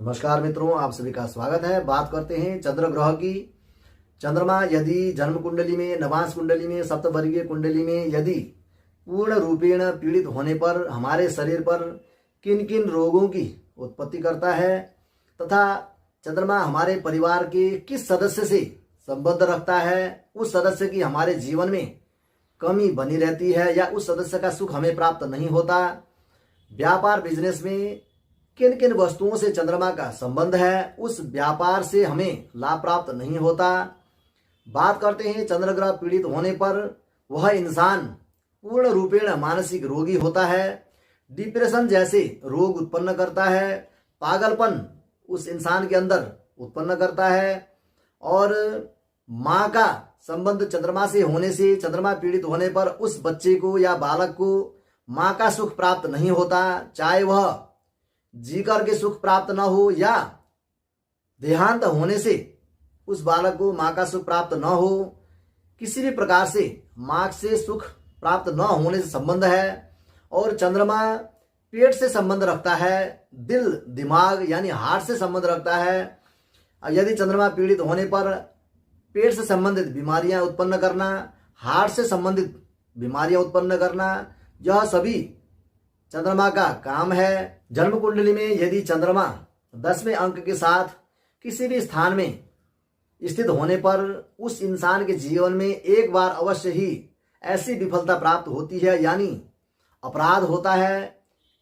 नमस्कार मित्रों, आप सभी का स्वागत है। बात करते हैं चंद्र ग्रह की। चंद्रमा यदि जन्म कुंडली में, नवांश कुंडली में, सप्तवर्गीय कुंडली में यदि पूर्ण रूपेण पीड़ित होने पर हमारे शरीर पर किन किन रोगों की उत्पत्ति करता है तथा चंद्रमा हमारे परिवार के किस सदस्य से संबंध रखता है, उस सदस्य की हमारे जीवन में कमी बनी रहती है या उस सदस्य का सुख हमें प्राप्त नहीं होता, व्यापार बिजनेस में किन किन वस्तुओं से चंद्रमा का संबंध है, उस व्यापार से हमें लाभ प्राप्त नहीं होता। बात करते हैं चंद्र ग्रह पीड़ित होने पर वह इंसान पूर्ण रूपेण मानसिक रोगी होता है, डिप्रेशन जैसे रोग उत्पन्न करता है, पागलपन उस इंसान के अंदर उत्पन्न करता है और माँ का संबंध चंद्रमा से होने से, चंद्रमा पीड़ित होने पर उस बच्चे को या बालक को माँ का सुख प्राप्त नहीं होता, चाहे वह जी करके सुख प्राप्त न हो या देहांत होने से उस बालक को माँ का सुख प्राप्त न हो। किसी भी प्रकार से माँ से सुख प्राप्त न होने से संबंध है। और चंद्रमा पेट से संबंध रखता है, दिल दिमाग यानी हार्ट से संबंध रखता है। यदि चंद्रमा पीड़ित होने पर पेट से संबंधित बीमारियां उत्पन्न करना, हार्ट से संबंधित बीमारियां उत्पन्न करना, यह सभी चंद्रमा का काम है। जन्म कुंडली में यदि चंद्रमा 10वें अंक के साथ किसी भी स्थान में स्थित होने पर उस इंसान के जीवन में एक बार अवश्य ही ऐसी विफलता प्राप्त होती है, यानी अपराध होता है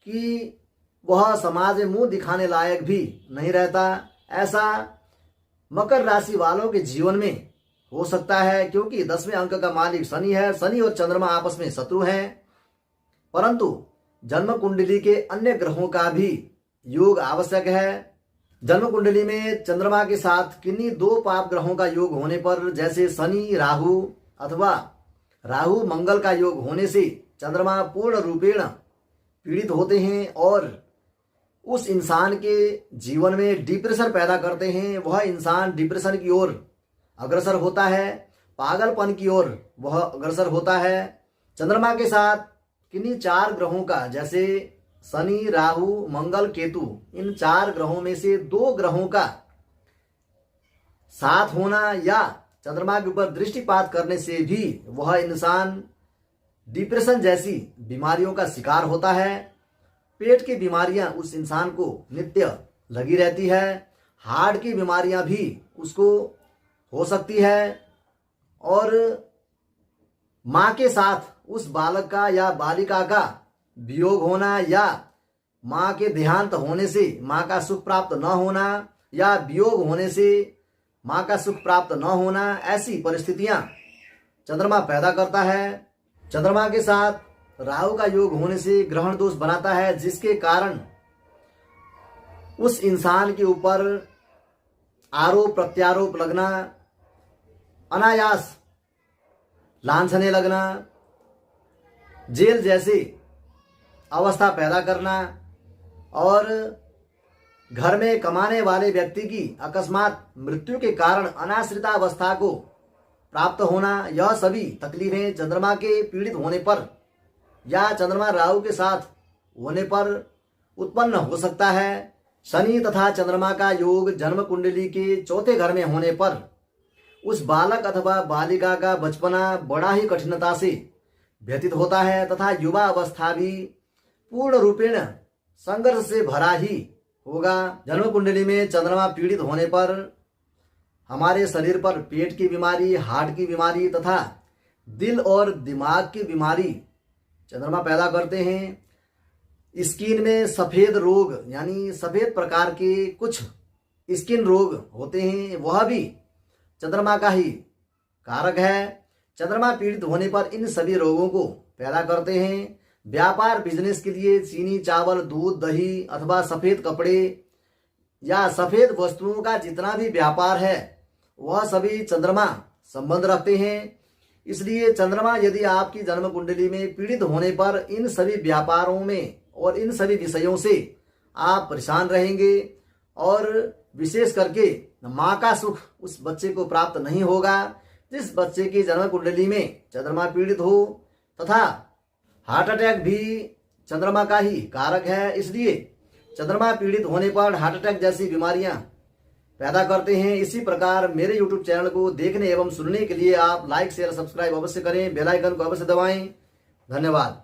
कि वह समाज में मुंह दिखाने लायक भी नहीं रहता। ऐसा मकर राशि वालों के जीवन में हो सकता है, क्योंकि 10वें अंक का मालिक शनि है। शनि और चंद्रमा आपस में शत्रु हैं, परंतु जन्म कुंडली के अन्य ग्रहों का भी योग आवश्यक है। जन्म कुंडली में चंद्रमा के साथ किन्हीं दो पाप ग्रहों का योग होने पर, जैसे शनि राहु अथवा राहु मंगल का योग होने से चंद्रमा पूर्ण रूपेण पीड़ित होते हैं और उस इंसान के जीवन में डिप्रेशन पैदा करते हैं। वह इंसान डिप्रेशन की ओर अग्रसर होता है, पागलपन की ओर वह अग्रसर होता है। चंद्रमा के साथ किन्हीं 4 ग्रहों का, जैसे शनि राहु मंगल केतु, इन 4 ग्रहों में से 2 ग्रहों का साथ होना या चंद्रमा के ऊपर दृष्टिपात करने से भी वह इंसान डिप्रेशन जैसी बीमारियों का शिकार होता है। पेट की बीमारियां उस इंसान को नित्य लगी रहती है, हार्ट की बीमारियां भी उसको हो सकती है और माँ के साथ उस बालक का या बालिका का वियोग होना या माँ के देहांत होने से माँ का सुख प्राप्त न होना या वियोग होने से माँ का सुख प्राप्त न होना, ऐसी परिस्थितियां चंद्रमा पैदा करता है। चंद्रमा के साथ राहु का योग होने से ग्रहण दोष बनाता है, जिसके कारण उस इंसान के ऊपर आरोप प्रत्यारोप लगना, अनायास लांछने लगना, जेल जैसी अवस्था पैदा करना और घर में कमाने वाले व्यक्ति की अकस्मात मृत्यु के कारण अनाश्रितावस्था को प्राप्त होना, यह सभी तकलीफें चंद्रमा के पीड़ित होने पर या चंद्रमा राहु के साथ होने पर उत्पन्न हो सकता है। शनि तथा चंद्रमा का योग जन्म कुंडली के 4थे घर में होने पर उस बालक अथवा बालिका का बचपना बड़ा ही कठिनता से व्यतीत होता है तथा युवा अवस्था भी पूर्ण रूपेण संघर्ष से भरा ही होगा। जन्म कुंडली में चंद्रमा पीड़ित होने पर हमारे शरीर पर पेट की बीमारी, हार्ट की बीमारी तथा दिल और दिमाग की बीमारी चंद्रमा पैदा करते हैं। स्किन में सफेद रोग यानी सफेद प्रकार के कुछ स्किन रोग होते हैं, वह भी चंद्रमा का ही कारक है। चंद्रमा पीड़ित होने पर इन सभी रोगों को पैदा करते हैं। व्यापार बिजनेस के लिए चीनी, चावल, दूध, दही अथवा सफेद कपड़े या सफेद वस्तुओं का जितना भी व्यापार है वह सभी चंद्रमा संबंध रखते हैं। इसलिए चंद्रमा यदि आपकी जन्म कुंडली में पीड़ित होने पर इन सभी व्यापारों में और इन सभी विषयों से आप परेशान रहेंगे और विशेष करके माँ का सुख उस बच्चे को प्राप्त नहीं होगा जिस बच्चे की जन्म कुंडली में चंद्रमा पीड़ित हो। तथा हार्ट अटैक भी चंद्रमा का ही कारक है, इसलिए चंद्रमा पीड़ित होने पर हार्ट अटैक जैसी बीमारियां पैदा करते हैं। इसी प्रकार मेरे YouTube चैनल को देखने एवं सुनने के लिए आप लाइक शेयर सब्सक्राइब अवश्य करें, बेल आइकन को अवश्य दबाएं। धन्यवाद।